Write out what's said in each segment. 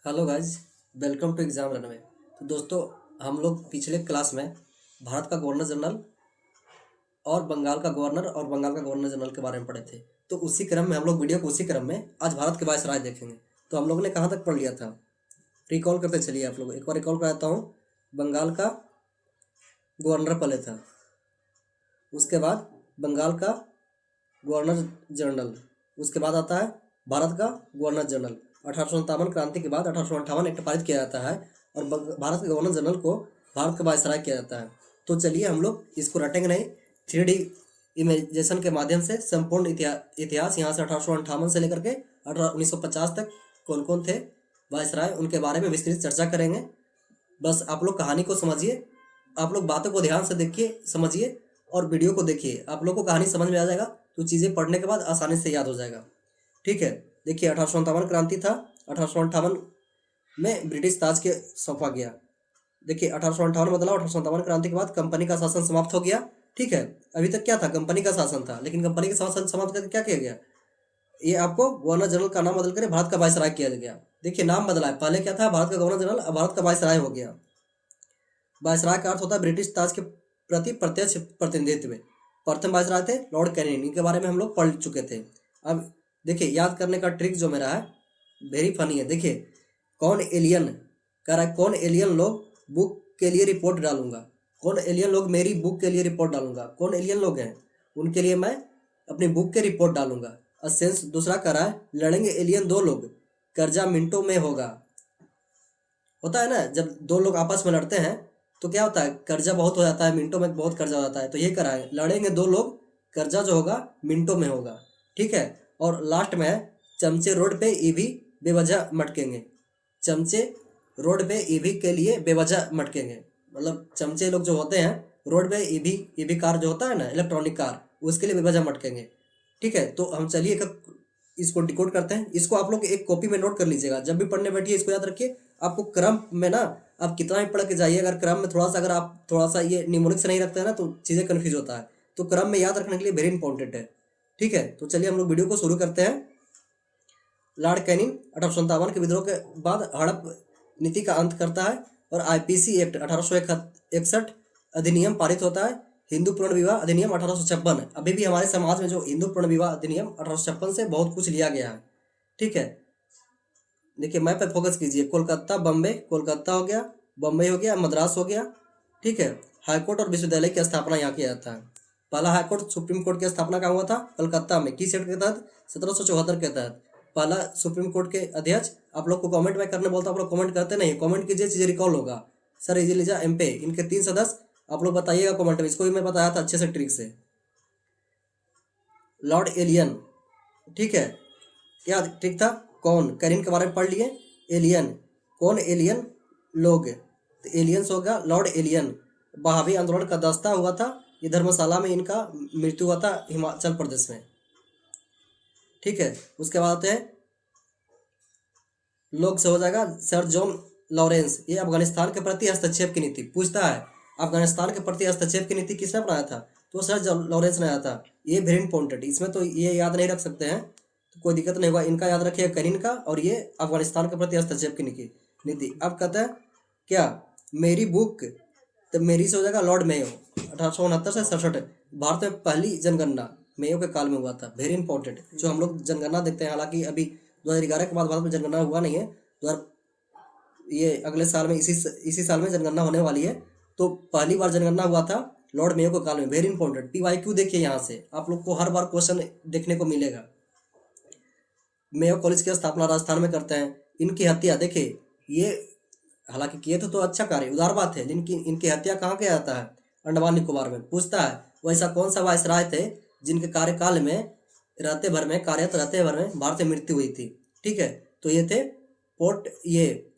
Hello guys, welcome to exam runway. तो दोस्तों, हम लोग पिछले क्लास में भारत का गवर्नर जनरल और बंगाल का गवर्नर जनरल के बारे में पढ़े थे। तो उसी क्रम में हम लोग वीडियो को उसी क्रम में आज भारत के वायसराय देखेंगे। तो हम लोगों ने कहाँ तक पढ़ लिया था, रिकॉल करते चलिए। आप लोग एक बार रिकॉल कराता हूँ। बंगाल का गवर्नर पहले था, उसके बाद बंगाल का गवर्नर जनरल, उसके बाद आता है भारत का गवर्नर जनरल। 1857 क्रांति के बाद 1858 एक्ट पारित किया जाता है और भारत के गवर्नर जनरल को भारत का वायसराय किया जाता है। तो चलिए हम लोग इसको रटेंगे नहीं, 3D इमेजेशन के माध्यम से संपूर्ण इतिहास यहाँ से 1858 से लेकर के 1950 तक कौन कौन थे वायसराय, उनके बारे में विस्तृत चर्चा करेंगे। बस आप लोग कहानी को समझिए, आप लोग बातों को ध्यान से देखिए, समझिए और वीडियो को देखिए। आप लोग को कहानी समझ में आ जाएगा तो चीज़ें पढ़ने के बाद आसानी से याद हो जाएगा। ठीक है, देखिए 1857 क्रांति था। 1858 में ब्रिटिश ताज के सौंपा गया। देखिए 1858 बदला, 1857 क्रांति के बाद कंपनी का शासन समाप्त हो गया। ठीक है, अभी तक क्या था, कंपनी का शासन था, लेकिन कंपनी का शासन समाप्त करके क्या किया गया, ये आपको गवर्नर जनरल का नाम बदल कर भारत का वायसराय किया गया। देखिए नाम बदला है, पहले क्या था, भारत का गवर्नर जनरल, अब भारत का वायसराय हो गया। वायसराय का अर्थ होता है ब्रिटिश ताज के प्रति प्रत्यक्ष प्रतिनिधित्व। प्रथम वायसराय थे लॉर्ड कैनिंग, इनके बारे में हम लोग पढ़ चुके थे। अब देखिए याद करने का ट्रिक जो मेरा है वेरी फनी है। देखिए कौन एलियन कह रहा है, कौन एलियन लोग बुक के लिए रिपोर्ट डालूंगा, कौन एलियन लोग मेरी बुक के लिए रिपोर्ट डालूंगा, कौन एलियन लोग हैं उनके लिए मैं अपनी बुक के रिपोर्ट डालूंगा। सेंस दूसरा कह रहा है, लड़ेंगे एलियन दो लोग, कर्जा मिनटों में होगा। होता है ना, जब दो लोग आपस में लड़ते हैं तो क्या होता है, कर्जा बहुत हो जाता है, मिनटों में बहुत कर्जा हो जाता है। तो ये करा है, लड़ेंगे दो लोग, कर्जा जो होगा मिनटों में होगा। ठीक है, और लास्ट में है, चमचे रोड पे ईवी बेवजह मटकेंगे। चमचे रोड पे ईवी के लिए बेवजह मटकेंगे, मतलब चमचे लोग जो होते हैं रोड पे ईवी ईवी कार जो होता है ना, इलेक्ट्रॉनिक कार, उसके लिए बेवजह मटकेंगे। ठीक है, तो हम चलिए इसको डिकोड करते हैं। इसको आप लोग एक कॉपी में नोट कर लीजिएगा, जब भी पढ़ने बैठिए इसको याद रखिए। आपको क्रम में ना, आप कितना भी पढ़ के जाइए, अगर क्रम में थोड़ा सा, अगर आप थोड़ा सा ये निमोनिक से नहीं रखते हैं ना तो चीज़ें कन्फ्यूज होता है। तो क्रम में याद रखने के लिए वेरी इंपॉर्टेंट है। ठीक है, तो चलिए हम लोग वीडियो को शुरू करते हैं। लॉर्ड कैनिंग 1857 के विद्रोह के बाद हड़प नीति का अंत करता है और आईपीसी एक्ट 1861 अधिनियम पारित होता है। हिंदू पूर्ण विवाह अधिनियम 1856, अभी भी हमारे समाज में जो हिंदू पूर्ण विवाह अधिनियम 1856 से बहुत कुछ लिया गया है। ठीक है, देखिए मैप पे फोकस कीजिए। कोलकाता बम्बई, कोलकाता हो गया, बम्बई हो गया, मद्रास हो गया। ठीक है, हाईकोर्ट और विश्वविद्यालय की स्थापना यहाँ किया जाता है। पहला हाईकोर्ट सुप्रीम कोर्ट की स्थापना कहाँ हुआ था, कलकत्ता में। किस एक्ट के तहत, 1774 के तहत। पहला सुप्रीम कोर्ट के अध्यक्ष, आप लोग को कमेंट में करने बोलता हूँ, आप लोग कमेंट करते नहीं, कमेंट कीजिए, चीज़ें रिकॉल होगा। सर इजिलिजा एमपे, इनके 3 सदस्य, आप लोग बताइएगा कमेंट में। इसको भी मैं बताया था अच्छे से ट्रिक से। लॉर्ड एलियन, ठीक है, क्या ठीक था, कौन, करीन के बारे में पढ़ लिए। एलियन, कौन एलियन लोग, तो एलियंस होगा लॉर्ड एलियन। बहावी आंदोलन का दस्ता हुआ था, ये धर्मशाला में इनका मृत्यु हुआ था, हिमाचल प्रदेश में। ठीक है, उसके बाद आते हैं लोग से हो जाएगा सर जॉन लॉरेंस, ये अफगानिस्तान के प्रति हस्तक्षेप की नीति पूछता है। अफगानिस्तान के प्रति हस्तक्षेप की नीति किसने बनाया था, तो सर जॉन लॉरेंस ने आया था। ये वेरी इंपॉर्टेंट, इसमें तो ये याद नहीं रख सकते हैं तो कोई दिक्कत नहीं होगा। इनका याद रखिए, करीन का, और ये अफगानिस्तान के प्रति हस्तक्षेप की नीति। अब कहता है क्या, मेरी बुक, तो मेरी से हो जाएगा लॉर्ड मेयो। 1869 से 67 भारत में पहली जनगणना मेयो के काल में हुआ था। वेरी इंपॉर्टेंट, जो हम लोग जनगणना देखते हैं, हालांकि अभी 2011 के बाद भारत में जनगणना हुआ नहीं है। 2000 ये अगले साल में, इसी साल में जनगणना होने वाली है। तो पहली बार जनगणना हुआ था लॉर्ड मेयो के काल में। वेरी इंपॉर्टेंट, PYQ देखिए, यहाँ से आप लोग को हर बार क्वेश्चन देखने को मिलेगा। मेयो कॉलेज की स्थापना राजस्थान में करते हैं। इनकी हत्या देखिए, ये हालांकि किए तो अच्छा कार्य, उदार बात है, लेकिन इनकी हत्या कहाँ किया जाता है, अंडमान निकोबार में। पूछता है वैसा कौन सा वायसराय थे जिनके कार्यकाल में कार्यरत रहते भर में भारत में मृत्यु हुई थी। ठीक है, तो ये थे पोर्ट, ये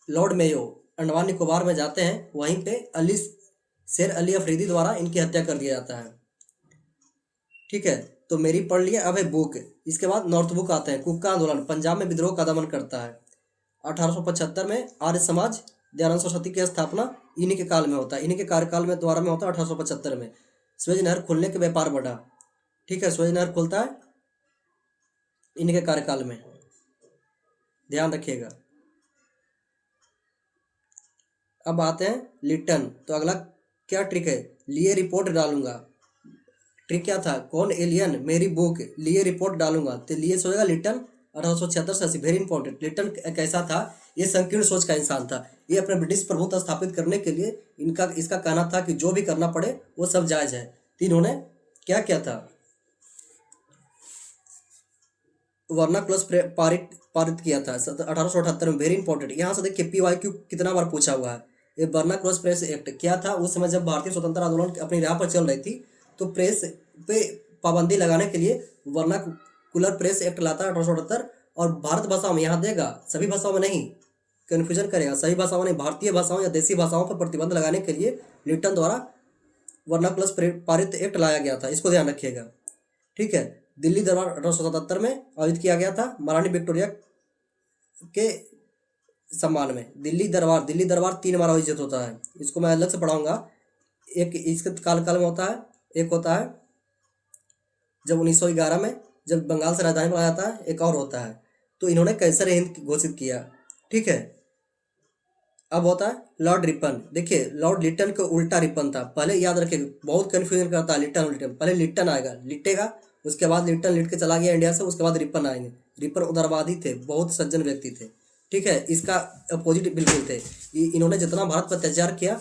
लॉर्ड मेयो अंडमान निकोबार में जाते हैं, वहीं पे शेर अली अफरीदी द्वारा इनकी हत्या कर दिया जाता है। ठीक है, तो मेरी पढ़ लिया। अब है बुक, इसके बाद नॉर्थ बुक आते हैं। कुक्का आंदोलन, पंजाब में विद्रोह का दमन करता है। 1875 में आर्य समाज दयानंद सरस्वती की स्थापना इन्हीं के काल में होता है, इन्हीं के कार्यकाल में द्वारा में होता है। 1875 में स्वेज नहर खुलने के व्यापार बढ़ा। ठीक है, स्वेज नहर खुलता है इन्हीं के कार्यकाल में, ध्यान रखिएगा। अब आते हैं लिटन। तो अगला क्या ट्रिक है, लिए रिपोर्ट डालूंगा। ट्रिक क्या था, कौन एलियन मेरी बुक लिए रिपोर्ट डालूंगा, तो लिए सोचेगा लिटन 1876 से 80। वेरी इंपॉर्टेंट, लिटन कैसा था, ये संकीर्ण सोच का इंसान था। ये अपने ब्रिटिश प्रभुत्व स्थापित करने के लिए इसका कहना था कि जो भी करना पड़े वो सब जायज है। तो इन्होंने क्या किया था, वर्ना क्लॉज पारित पारित किया था 1878 में। वेरी इंपॉर्टेंट, यहाँ से देखिए PYQ कितना बार पूछा हुआ है। ये बर्ना क्लॉज प्रेस एक्ट क्या था, उस समय जब भारतीय स्वतंत्रता आंदोलन अपनी राह पर चल रही थी तो प्रेस पे पाबंदी लगाने के लिए वर्नाकुलर प्रेस एक्ट लाता है 1878। और भारत भाषाओं में यहाँ देगा, सभी भाषाओं में नहीं, कन्फ्यूजन करेगा, सभी भाषाओं में नहीं, भारतीय भाषाओं या देसी भाषाओं पर प्रतिबंध लगाने के लिए लिटन द्वारा वर्नाकुलर पारित एक्ट लाया गया था, इसको ध्यान रखिएगा। ठीक है, दिल्ली दरबार 1877 में आयोजित किया गया था महारानी विक्टोरिया के सम्मान में। दिल्ली दरबार 3 बार आयोजित होता है, इसको मैं अलग से पढ़ाऊंगा। एक इसके काल में होता है, एक होता है जब 1911 में जब बंगाल से राजधानी बनाया जाता है, एक और होता है। तो इन्होंने कैसर हिंद घोषित किया। ठीक है, अब होता है लॉर्ड रिपन। देखिए लॉर्ड लिटन को उल्टा रिपन था, पहले याद रखिए, बहुत कन्फ्यूजन करता है लिटन। पहले लिटन आएगा, लिटेगा, उसके बाद लिटन लिट के चला गया इंडिया से, उसके बाद रिपन आएंगे। रिपन उदारवादी थे, बहुत सज्जन व्यक्ति थे। ठीक है, इसका अपोजिट बिल्कुल थे। इन्होंने जितना भारत पर अत्याचार किया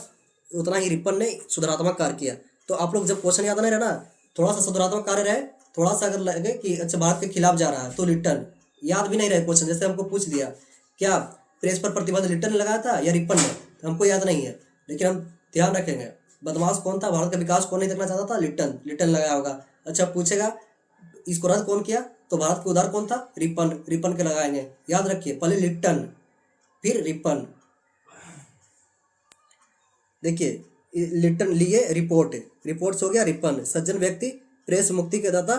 उतना ही रिपन ने सुधारात्मक कार्य किया। तो आप लोग जब क्वेश्चन याद नहीं रहना, थोड़ा सा सुधारात्मक कार्य रहे, थोड़ा सा अगर लगे कि अच्छा भारत के खिलाफ जा रहा है तो लिटन, याद भी नहीं रहे क्वेश्चन। जैसे हमको पूछ दिया क्या प्रेस पर प्रतिबंध लिटन ने लगाया था या रिपन ने, तो हमको याद नहीं है, लेकिन हम ध्यान रखेंगे बदमाश कौन था, भारत का विकास कौन नहीं देखना चाहता था, लिटन लगाया होगा। अच्छा पूछेगा इसको रद्द कौन किया, तो भारत के उदार कौन था, रिपन के लगाएंगे। याद रखिए, पहले लिटन फिर रिपन। देखिए लिटन लिए रिपोर्ट्स हो गया, रिपन सज्जन व्यक्ति, प्रेस मुक्ति के दाता,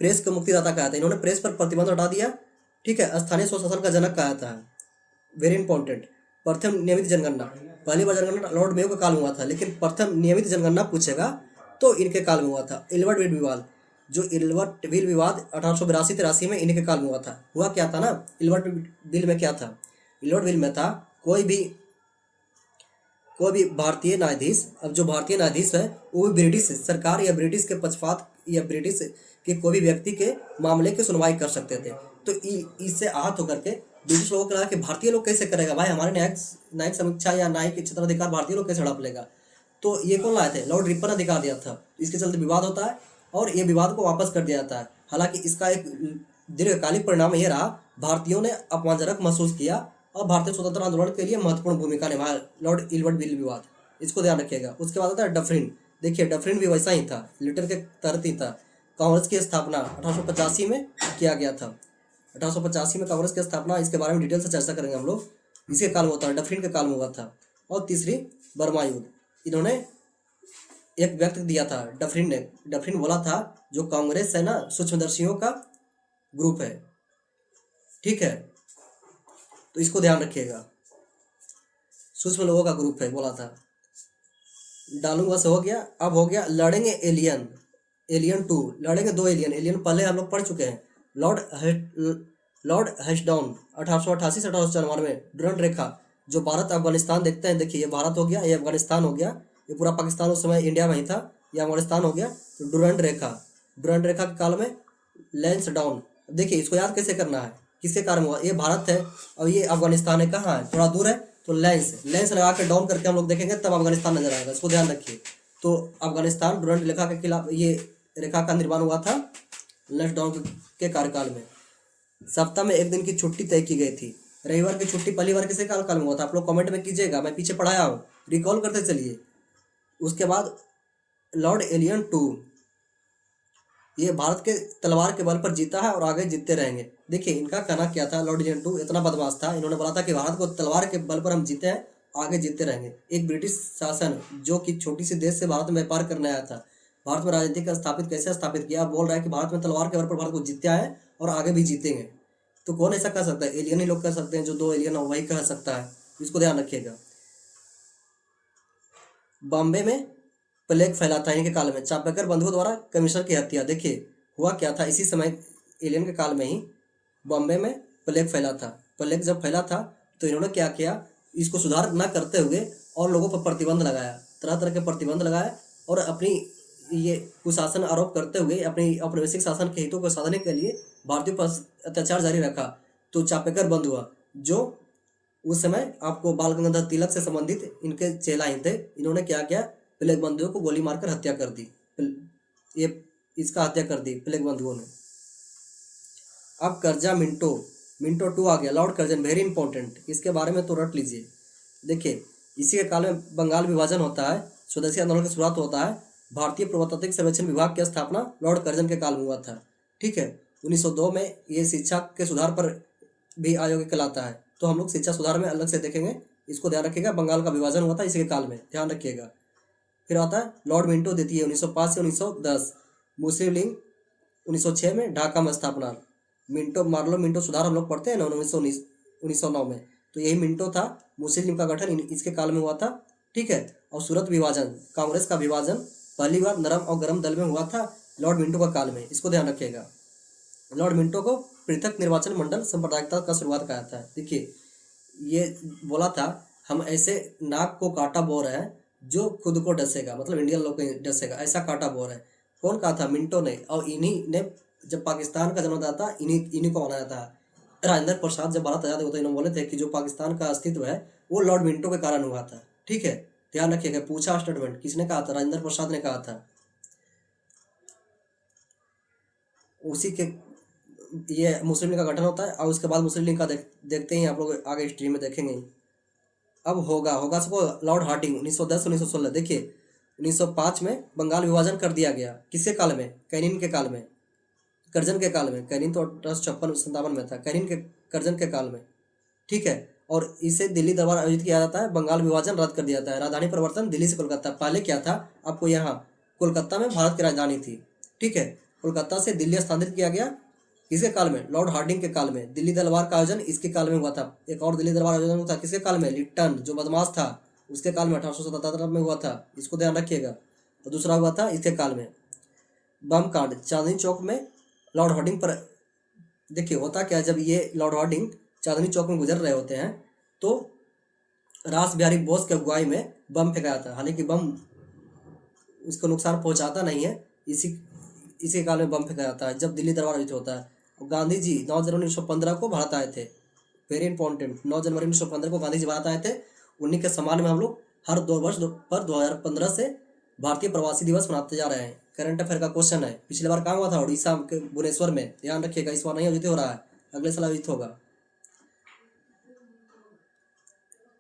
प्रेस का मुक्तिदाता कहा था। इन्होंने प्रेस पर प्रतिबंध हटा दिया। ठीक है, स्थानीय स्वशासन का जनक कहा था। वेरी इंपॉर्टेंट, प्रथम नियमित जनगणना, पहली बार जनगणना लॉर्ड मेयो के काल में हुआ था, लेकिन प्रथम नियमित जनगणना पूछेगा तो इनके काल में हुआ था। इल्बर्ट विल विवाद, जो इल्बर्ट विल विवाद 1882-83 में इन्हीं के काल में हुआ था। हुआ क्या था ना, इल्बर्ट विल में क्या था, इल्बर्ट विल में था कोई भी भारतीय न्यायाधीश, अब जो भारतीय न्यायाधीश है वो भी ब्रिटिश सरकार या ब्रिटिश के पक्षपात या ब्रिटिश के कोई भी व्यक्ति के मामले की सुनवाई कर सकते थे। तो इससे आहत होकर के ब्रिटिश लोगों को लगा कि भारतीय लोग कैसे करेगा भाई, हमारे न्यायिक समीक्षा या न्यायिक क्षेत्राधिकार भारतीय लोग कैसे हड़प लेगा। तो ये कौन लाए थे, लॉर्ड रिपन ने अधिकार दिया था। इसके चलते विवाद होता है और ये विवाद को वापस कर दिया जाता है। हालांकि इसका एक दीर्घकालिक परिणाम ये रहा, भारतीयों ने अपमानजनक महसूस किया और भारतीय स्वतंत्रता आंदोलन के लिए महत्वपूर्ण भूमिका निभाया लॉर्ड इल्बर्ट विल विवाद, इसको ध्यान रखिएगा। उसके बाद आता है डफरिन। देखिए डफरिन भी वैसा ही था, लिटन के तरह ही था। कांग्रेस की स्थापना 1885 में किया गया था। 1885 में कांग्रेस की स्थापना, इसके बारे में डिटेल से चर्चा करेंगे हम लोग। इसके काल में होता है, डफरिन के काल में हुआ था। और तीसरी बर्मा युद्ध, इन्होंने एक व्यक्ति दिया था डफरिन ने। डफरिन बोला था जो कांग्रेस है ना, सूक्ष्मदर्शियों का ग्रुप है। ठीक है, तो इसको ध्यान रखिएगा, सूक्ष्म लोगों का ग्रुप है बोला था। डालूंगा से हो गया। अब हो गया लड़ेंगे एलियन 2, लड़ेंगे 2 एलियन पहले हम लोग पढ़ चुके हैं। लॉर्ड हैशडाउन 1888 से 1894, डुरंड रेखा, जो भारत अफगानिस्तान देखते हैं, देखिए ये भारत हो गया, ये अफगानिस्तान हो गया, ये पूरा पाकिस्तान उस समय इंडिया में ही था, ये अफगानिस्तान हो गया। तो डुरंड रेखा के काल में लैंस डाउन। देखिए इसको याद कैसे करना है, किसके कारण हुआ, ये भारत है और ये अफगानिस्तान है, कहाँ है, थोड़ा दूर है। तो लेंस लगा के डाउन करके हम लोग देखेंगे तब अफगानिस्तान नजर आएगा, इसको ध्यान रखिए। तो अफगानिस्तान डुरंड रेखा के खिलाफ ये रेखा का निर्माण हुआ था लेंस डाउन के कार्यकाल में। सप्ताह में एक दिन की छुट्टी तय की गई थी। रविवार की छुट्टी पहली बार किसके काल में हुआ था, आप लोग कमेंट में कीजिएगा, मैं पीछे पढ़ाया हूँ, रिकॉल करते चलिए। उसके बाद लॉर्ड एलियन 2, ये भारत के तलवार के बल पर जीता है और आगे जीतते रहेंगे। देखिए इनका कहना क्या था, लॉर्ड एलियन 2 इतना बदमाश था, इन्होंने बोला था कि भारत को तलवार के बल पर हम जीते हैं, आगे जीतते रहेंगे। एक ब्रिटिश शासन जो कि छोटी सी देश से भारत में व्यापार करने आया था, भारत में राजनीति का कैसे स्थापित किया, बोल रहा है कि भारत में तलवार के बल पर भारत को जीते आए और आगे भी जीतेंगे। तो कौन ऐसा कह सकता है, एलियन ही लोग कह सकते हैं, जो 2 एलियन वही कह सकता है, इसको ध्यान रखिएगा। बॉम्बे में प्लेग फैला था इनके काल में, चापेकर बंधुओं द्वारा कमिश्नर की हत्या। देखिए हुआ क्या था, इसी समय एलियन के काल में ही बॉम्बे में प्लेग फैला था। प्लेग जब फैला था तो इन्होंने क्या किया, इसको सुधार न करते हुए और लोगों पर प्रतिबंध लगाया, तरह तरह के प्रतिबंध लगाया, और अपनी ये कुशासन आरोप करते हुए अपनी औपनिवेशिक शासन के हितों को साधने के लिए भारतीयों पर अत्याचार जारी रखा। तो चापेकर बंद हुआ, जो उस समय आपको बाल गंगाधर तिलक से संबंधित इनके चेला ही थे। इन्होंने क्या किया, प्लेग बंधुओं को गोली मारकर हत्या कर दी। ये इसका हत्या कर दी प्लेग बंधुओं ने। अब कर्जा मिंटो, मिंटो टू आ गया, लॉर्ड कर्जन, वेरी इंपॉर्टेंट, इसके बारे में तो रट लीजिए। देखिए, इसी के काल में बंगाल विभाजन होता है, स्वदेशी आंदोलन की शुरुआत होता है, भारतीय पुरातात्विक सर्वेक्षण विभाग की स्थापना लॉर्ड कर्जन के काल में हुआ था। ठीक है, 1902 में ये शिक्षा के सुधार पर भी आयोग कहलाता है। तो हम लोग शिक्षा सुधार में अलग से देखेंगे, इसको ध्यान रखिएगा। बंगाल का विभाजन हुआ था इसी के काल में, ध्यान रखिएगा। फिर आता है लॉर्ड मिंटो द्वितीय, 1905 से 1910। मुस्लिम लीग 1906 में ढाका में स्थापना। मिंटो मार्लो मिंटो सुधार हम लोग पढ़ते हैं ना 1909 में, तो यही मिंटो था। मुस्लिम लीग का गठन इसके काल में हुआ था। ठीक है, और सूरत विभाजन, कांग्रेस का विभाजन पहली बार नरम और गरम दल में हुआ था लॉर्ड मिंटो का काल में, इसको ध्यान रखिएगा। लॉर्ड मिंटो को पृथक निर्वाचन मंडल सांप्रदायिकता का शुरुआत कहा था। देखिए, ये बोला था हम ऐसे नाक को काटा बो रहे हैं जो खुद को डसेगा, मतलब इंडियन लोग को डसेगा, ऐसा काटा बो रहे हैं। कौन कहा था? मिंटो ने। और इन्हीं ने जब पाकिस्तान का जन्मदाता इन्हीं को बनाया था। राजेंद्र प्रसाद जब भारत आजाद हुआ तो इन्होंने बोले थे कि जो पाकिस्तान का अस्तित्व है वो लॉर्ड मिंटो के कारण हुआ था। ठीक है, ध्यान रखिएगा। पूछा स्टेटमेंट किसने कहा था? राजेंद्र प्रसाद ने कहा था। उसी के ये मुस्लिम लीग का गठन होता है, और उसके बाद मुस्लिम लीग का देखते ही आप लोग आगे हिस्ट्री में देखेंगे। अब होगा सबको लॉर्ड हार्डिंग 1910-1916। देखिए, 1905 में बंगाल विभाजन कर दिया गया। किसके काल में? कैनिन के काल में, कर्जन के काल में। कैनिन तो 1856-57 में था, कैनिन के कर्जन के काल में। ठीक है, और इसे दिल्ली दरबार आयोजित किया जाता है। बंगाल विभाजन रद्द कर दिया जाता है। राजधानी परिवर्तन दिल्ली से कोलकाता। पहले क्या था आपको यहाँ? कोलकाता में भारत की राजधानी थी। ठीक है, कोलकाता से दिल्ली स्थानांतरित किया गया। किसके काल में? लॉर्ड हार्डिंग के काल में। दिल्ली दरबार का आयोजन इसके काल में हुआ था। एक और दिल्ली दरबार आयोजन हुआ था किसके काल में? लिट्टन जो बदमाश था उसके काल में 1877 में हुआ था, इसको ध्यान रखिएगा। और दूसरा हुआ था इसके काल में बम कांड चांदनी चौक में लॉर्ड हार्डिंग पर। देखिए, होता क्या, जब ये लॉर्ड हार्डिंग चांदनी चौक में गुजर रहे होते हैं तो रास बिहारी बोस के अगुवाई में बम फेंका जाता है। हालांकि बम उसको नुकसान पहुंचाता नहीं है, इसी काल में बम फेंका जाता है जब दिल्ली दरबार आयोजित होता है। गांधी जी 9 जनवरी 1915 को भारत आए थे। वेरी इंपॉर्टेंट, 9 जनवरी 1915 को गांधी जी भारत आए थे। उन्हीं के सम्मान में हम लोग हर 2 वर्ष पर 2015 से भारतीय प्रवासी दिवस मनाते जा रहे हैं। करंट अफेयर का क्वेश्चन है, पिछले बार कहाँ हुआ था? उड़ीसा के भुवनेश्वर में, ध्यान रखिएगा। इस बार नहीं आयोजित हो रहा है, अगले साल आयोजित होगा।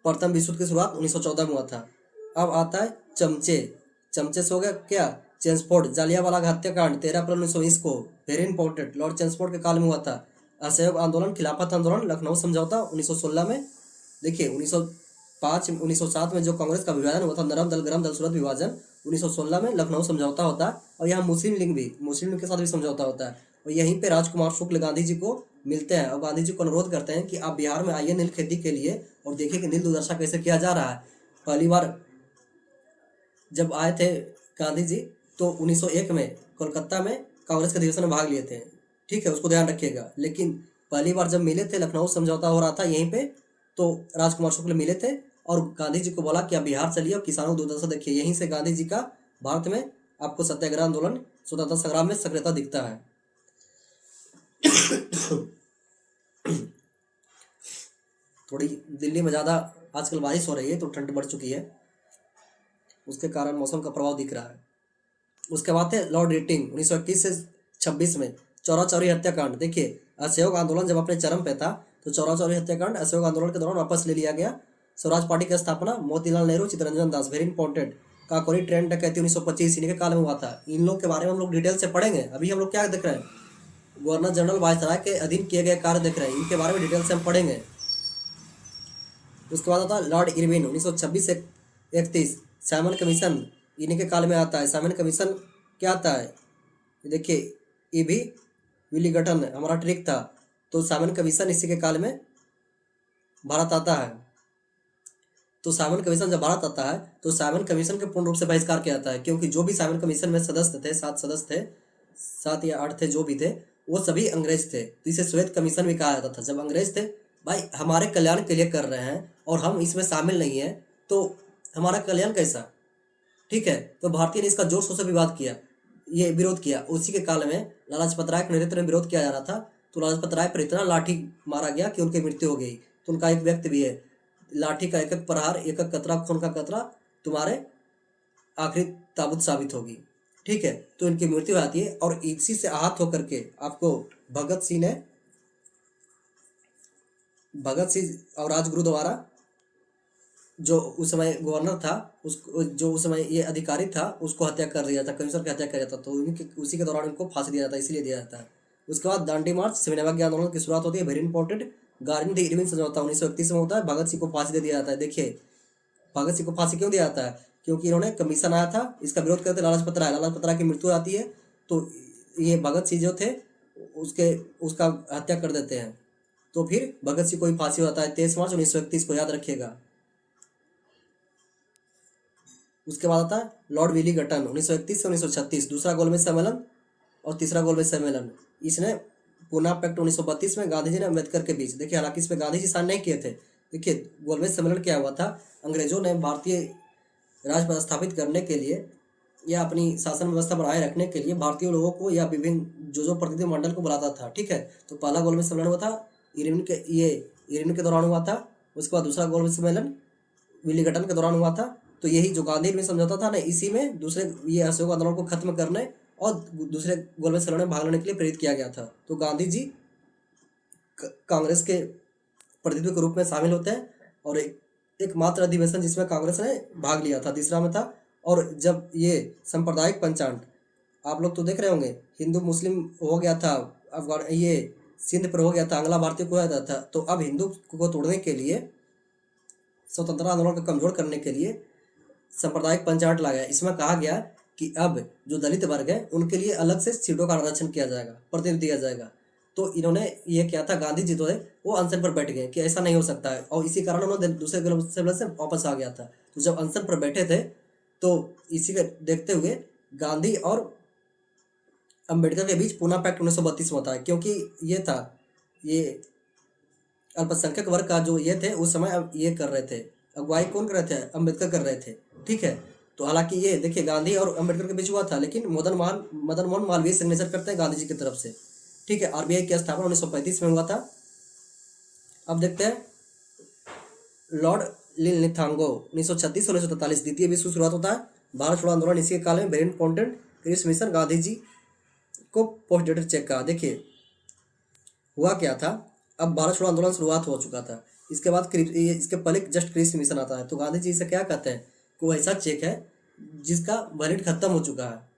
प्रथम विश्व युद्ध की शुरुआत 1914 में हुआ था। अब आता है चमचे। चमचे से हो गया क्या? चेम्सफोर्ड, जालियांवाला बाग हत्याकांड 13 अप्रैल 1920 को। वेरी इंपॉर्टेंट, लॉर्ड चेम्सफोर्ड के काल में हुआ था। असहयोग आंदोलन, खिलाफत आंदोलन, लखनऊ समझौता 1916 में। देखिए, 1907 में जो कांग्रेस का विभाजन हुआ था, नरम दल गरम दल सूरत विभाजन, 1916 में लखनऊ समझौता होता है। और यहाँ मुस्लिम लीग के साथ भी समझौता होता है। और यहीं पे राजकुमार शुक्ल गांधी जी को मिलते हैं और गांधी जी को अनुरोध करते हैं कि आप बिहार में आइए नील खेती के लिए और देखिए कि नील दुर्दशा कैसे किया जा रहा है। पहली बार जब आए थे गांधी जी तो 1901 में कोलकाता में कांग्रेस के अधिवेशन में भाग लिए थे। ठीक है, उसको ध्यान रखिएगा। लेकिन पहली बार जब मिले थे, लखनऊ समझौता हो रहा था यहीं पे, तो राजकुमार शुक्ल मिले थे और गांधी जी को बोला कि आप बिहार चलिए और किसानों को दुर्दशा देखिए। यहीं से गांधी जी का भारत में आपको सत्याग्रह आंदोलन, स्वतंत्रता संग्राम में सक्रियता दिखता है। थोड़ी दिल्ली में ज़्यादा आजकल बारिश हो रही है तो ठंड बढ़ चुकी है, उसके कारण मौसम का प्रभाव दिख रहा है। उसके बाद है लॉर्ड रेटिंग 1921 से 26 में चौरा चौरी हत्याकांड। देखिए, असहयोग आंदोलन जब अपने चरम पे था तो चौरा चौरी हत्याकांड असहयोग आंदोलन के दौरान वापस ले लिया गया। स्वराज पार्टी की स्थापना Motilal Nehru, Chittaranjan Das, very important. Kakori train डकैती 1925 इन्हीं के काल में हुआ था। इन लोग के बारे में हम लोग डिटेल से पढ़ेंगे। अभी हम लोग क्या देख रहे हैं? गवर्नर जनरल वायसराय के अधीन किए गए कार्य देख रहे हैं, इनके बारे में डिटेल से हम पढ़ेंगे। उसके बाद आता है लॉर्ड इरविन 1926 से 31, साइमन कमीशन इन्हीं के काल में आता है। साइमन कमीशन क्या आता है? देखिए, ये भी विलिंगटन हमारा ट्रिक था। तो साइमन कमीशन इसी के काल में भारत आता है। तो साइमन कमीशन जब भारत आता है तो साइमन कमीशन के पूर्ण रूप से बहिष्कार किया जाता है, क्योंकि जो भी साइमन कमीशन में सदस्य थे, 7 सदस्य थे, 7 या 8 थे, जो भी थे, वो सभी अंग्रेज थे। तो इसे श्वेत कमीशन भी कहा जाता था। जब अंग्रेज थे, भाई हमारे कल्याण के लिए कर रहे हैं और हम इसमें शामिल नहीं हैं, तो हमारा कल्याण कैसा, ठीक है। तो भारतीय ने इसका जोर शोर से विवाद किया, ये विरोध किया। उसी के काल में लाला लाजपत राय के नेतृत्व में विरोध किया जा रहा था। तो लाला लाजपत राय पर इतना लाठी मारा गया कि उनकी मृत्यु हो गई। तो उनका एक व्यक्ति भी है, लाठी का एक एक प्रहार, एक एक कतरा खून का कतरा तुम्हारे आखिरी ताबूत साबित होगी, ठीक है। तो इनकी मृत्यु हो जाती है और इसी से आहत होकर के आपको भगत सिंह और राजगुरु द्वारा, जो उस समय गवर्नर था, उसको, जो उस समय ये अधिकारी था, उसको हत्या कर दिया था, कमिश्नर की हत्या कर दिया था। तो उसी के दौरान इनको फांसी दिया जाता है, इसलिए दिया जाता है। उसके बाद दांडी मार्च, सविनय आंदोलन की शुरुआत होती है, वेरी इंपॉर्टेंट। गार्निंग द इरविन समझौता 1931 में होता है, भगत सिंह को फांसी दे दिया जाता है। देखिए भगत सिंह को फांसी क्यों दिया जाता है, क्योंकि इन्होंने कमीशन आया था, इसका विरोध करते लाला लाजपत राय की मृत्यु आती है। तो ये भगत सिंह जो थे उसका हत्या कर देते हैं। तो फिर भगत सिंह को ही फांसी होता है 23 मार्च 1931 को, याद रखिएगा। उसके बाद आता है लॉर्ड विलिंगटन 1931 से 1936, दूसरा गोलमेज सम्मेलन और तीसरा गोलमेज सम्मेलन। इसने पूना पैक्ट 1932 में गांधी जी ने अम्बेडकर के बीच, देखिए हालांकि इसमें गांधी जी साइन नहीं किए थे। देखिए गोलमेज सम्मेलन क्या हुआ था, अंग्रेजों ने भारतीय राज स्थापित करने के लिए या अपनी शासन व्यवस्था बनाए रखने के लिए भारतीय लोगों को या विभिन्न जो प्रतिनिधि मंडल को बुलाता था, ठीक है। तो पहला गोलमेज सम्मेलन हुआ था इरविन के दौरान हुआ था। उसके बाद दूसरा गोलमेज सम्मेलन विलिंगटन के दौरान हुआ था। तो यही जो गांधी में समझौता था ना, इसी में दूसरे ये असहयोग आंदोलन को खत्म करने और दूसरे गोलमेज सम्मेलन में भाग लेने के लिए प्रेरित किया गया था। तो गांधी जी कांग्रेस के प्रतिनिधि के रूप में शामिल होते हैं और एकमात्र अधिवेशन जिसमें कांग्रेस ने भाग लिया था, तीसरा में था। और जब ये सांप्रदायिक पंचांग आप लोग तो देख रहे होंगे, हिंदू मुस्लिम हो गया था, अफगान ये सिंध पर हो गया था, आंग्ला भारतीय को हो जाता था। तो अब हिंदू को तोड़ने के लिए, स्वतंत्रता आंदोलन को कमजोर करने के लिए सांप्रदायिक पंचायत लाया गया। इसमें कहा गया कि अब जो दलित वर्ग है उनके लिए अलग से सीटों का आरक्षण किया जाएगा, प्रतिनिधि दिया जाएगा। तो इन्होंने ये किया था, गांधी जी तो है वो अनशन पर बैठ गए कि ऐसा नहीं हो सकता है, और इसी कारण उन्होंने दूसरे सम्मेलन से वापस आ गया था। तो जब अनशन पर बैठे थे तो इसी को देखते हुए गांधी और अम्बेडकर के बीच पूना पैक्ट 1932 में होता है, क्योंकि ये था, ये अल्पसंख्यक वर्ग का जो ये थे उस समय अब ये कर रहे थे, अगुवाई कौन कर रहे थे, अम्बेडकर कर रहे थे, ठीक है। तो हालांकि ये देखिए गांधी और अम्बेडकर के बीच हुआ था, लेकिन मदन मोहन मालवीय सिग्नेचर करते हैं गांधी जी की तरफ से, ठीक है। आरबीआई की स्थापना 1935 में हुआ था। अब देखते हैं लॉर्ड लिनलिथांगो 1936 से 1943, द्वितीय विश्व शुरुआत होता है। भारत छोड़ो आंदोलन इसी के काल में, very important. Cripps mission Gandhi ji को पोस्ट डेटेड चेक का, देखिए हुआ क्या था। अब भारत छोड़ो आंदोलन शुरुआत हो चुका था, इसके बाद इसके पहले जस्ट क्रिस मिशन आता है। तो गांधी जी से क्या कहते हैं, कोई ऐसा चेक है जिसका वैलिड खत्म हो चुका है,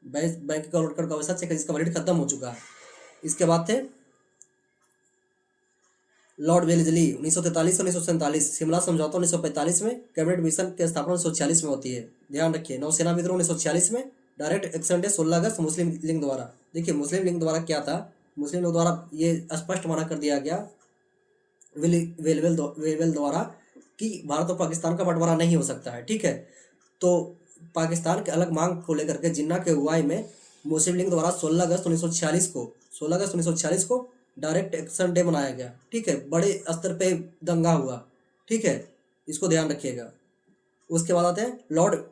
बैंक का नोट का वैसा चेक है जिसका वैलिड खत्म हो चुका है। इसके बाद थे लॉर्ड वेलेस्ली 1943 से 1947, शिमला समझौता 1945 में, कैबिनेट मिशन की स्थापना 1946 में होती है, ध्यान रखिए। नौसेना विद्रोह 1946 में, डायरेक्ट एक्शन डे 16 अगस्त मुस्लिम लीग द्वारा। देखिए मुस्लिम लीग द्वारा क्या था, मुस्लिम लीग द्वारा ये स्पष्ट मना कर दिया गया वेलवेल द्वारा कि भारत और पाकिस्तान का बंटवारा नहीं हो सकता है, ठीक है। तो पाकिस्तान के अलग मांग को लेकर के जिन्ना के अगुवाई में मुस्लिम लीग द्वारा 16 अगस्त 1946 को डायरेक्ट एक्शन डे मनाया गया, ठीक है। बड़े स्तर पे दंगा हुआ, ठीक है, इसको ध्यान रखिएगा। उसके बाद आते हैं लॉर्ड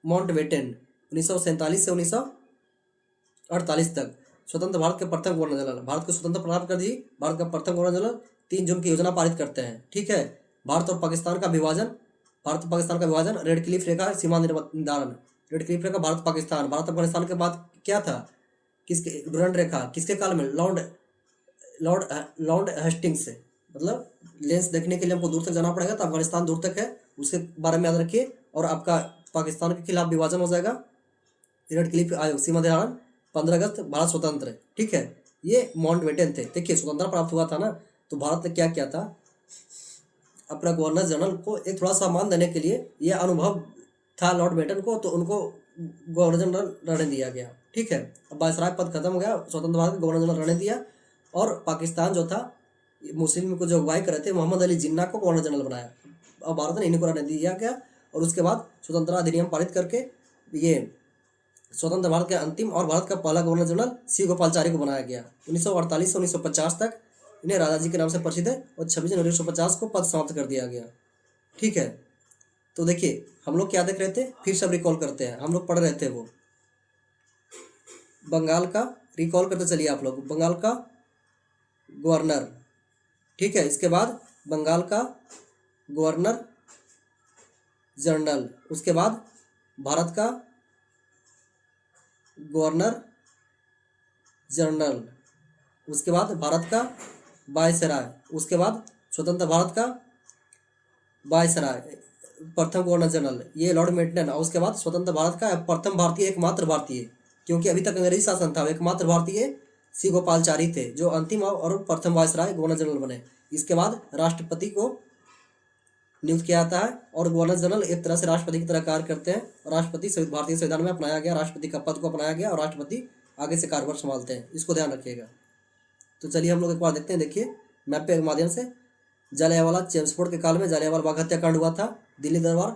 माउंटबेटन 1947 से 1948 तक, स्वतंत्र भारत के प्रथम गवर्नर जनरल, भारत को स्वतंत्र प्राप्त कर दी, भारत का प्रथम गवर्नर जनरल 3 जून की योजना पारित करते हैं, ठीक है। भारत और पाकिस्तान का विभाजन, रेड क्लिफ रेखा सीमा निर्धारण, रेड क्लिफ रेखा भारत अफगानिस्तान के बाद क्या था, किसके डुरंड रेखा किसके काल में, लॉर्ड हेस्टिंग्स से, मतलब लेंस देखने के लिए हमको दूर तक जाना पड़ेगा, तो अफगानिस्तान दूर तक है, उसके बारे में याद रखिए। और आपका पाकिस्तान के खिलाफ विभाजन हो जाएगा, रेड क्लिफ आयोग सीमा निर्धारण 15 अगस्त भारत स्वतंत्र है, ठीक है। ये माउंटबेटन थे। देखिए स्वतंत्रता प्राप्त हुआ था ना, तो भारत ने क्या किया था, अपना गवर्नर जनरल को एक थोड़ा सम्मान देने के लिए, यह अनुभव था लॉर्ड बेटन को, तो उनको गवर्नर जनरल रहने दिया गया, ठीक है। अब वायसराय पद खत्म हो गया, स्वतंत्र भारत गवर्नर जनरल रहने दिया। और पाकिस्तान जो था, मुस्लिम को जो अगुवाई कर रहे थे, मोहम्मद अली जिन्ना को गवर्नर जनरल बनाया। अब भारत ने इन्हीं को रहने दिया गया। और उसके बाद स्वतंत्रता अधिनियम पारित करके ये स्वतंत्र भारत के अंतिम और भारत का पहला गवर्नर जनरल सी गोपालचारी को बनाया गया। 1948 से 1950 तक इन्हें राजा जी के नाम से प्रसिद्ध है, और 26 जनवरी 1950 को पद समाप्त कर दिया गया, ठीक है। तो देखिए हम लोग क्या देख रहे थे, फिर सब रिकॉल करते हैं, हम लोग पढ़ रहे थे वो बंगाल का, रिकॉल करते चलिए आप लोग, बंगाल का गवर्नर, ठीक है। इसके बाद बंगाल का गवर्नर जनरल, उसके बाद भारत का गवर्नर जनरल, उसके बाद भारत का वायसराय, उसके बाद स्वतंत्र भारत का वायसराय, प्रथम गवर्नर जनरल ये लॉर्ड मेंटन, और उसके बाद स्वतंत्र भारत का प्रथम भारतीय, एकमात्र भारतीय, क्योंकि अभी तक अंग्रेजी शासन था, एकमात्र भारतीय सी गोपालचारी थे जो अंतिम और प्रथम वायसराय गवर्नर जनरल बने। इसके बाद राष्ट्रपति को नियुक्त किया जाता है, और गवर्नर जनरल एक तरह से राष्ट्रपति की तरह कार्य करते हैं, और राष्ट्रपति भारतीय संविधान में अपनाया गया, राष्ट्रपति का पद को अपनाया गया, और राष्ट्रपति आगे से कार्यभार संभालते हैं, इसको ध्यान रखिएगा। तो चलिए हम लोग एक बार देखते हैं, देखिए मैप के माध्यम से। जलियांवाला चेम्सफोर्ड के काल में जलियांवाला बाग हत्याकांड हुआ था। दिल्ली दरबार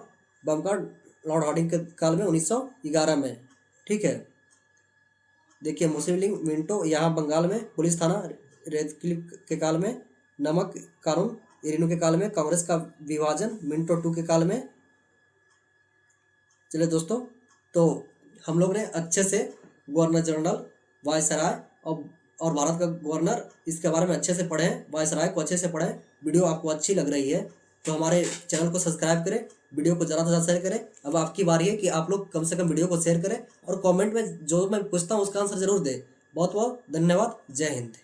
बमकांड लॉर्ड हार्डिंग के काल में 1911 में, ठीक है। देखिए मुस्लिम लीग मिंटो यहाँ बंगाल में, पुलिस थाना रेड के काल में, नमक कानून इरिनो के काल में, कांग्रेस का विभाजन मिंटो 2 के काल में। चलिए दोस्तों, तो हम लोग ने अच्छे से गवर्नर जनरल, वायसराय और भारत का गवर्नर, इसके बारे में अच्छे से पढ़े, वायसराय को अच्छे से पढ़े। वीडियो आपको अच्छी लग रही है तो हमारे चैनल को सब्सक्राइब करें, वीडियो को ज़्यादा से ज़्यादा शेयर करें। अब आपकी बारी है कि आप लोग कम से कम वीडियो को शेयर करें, और कमेंट में जो मैं पूछता हूँ उसका आंसर जरूर दें। बहुत बहुत धन्यवाद। जय हिंद।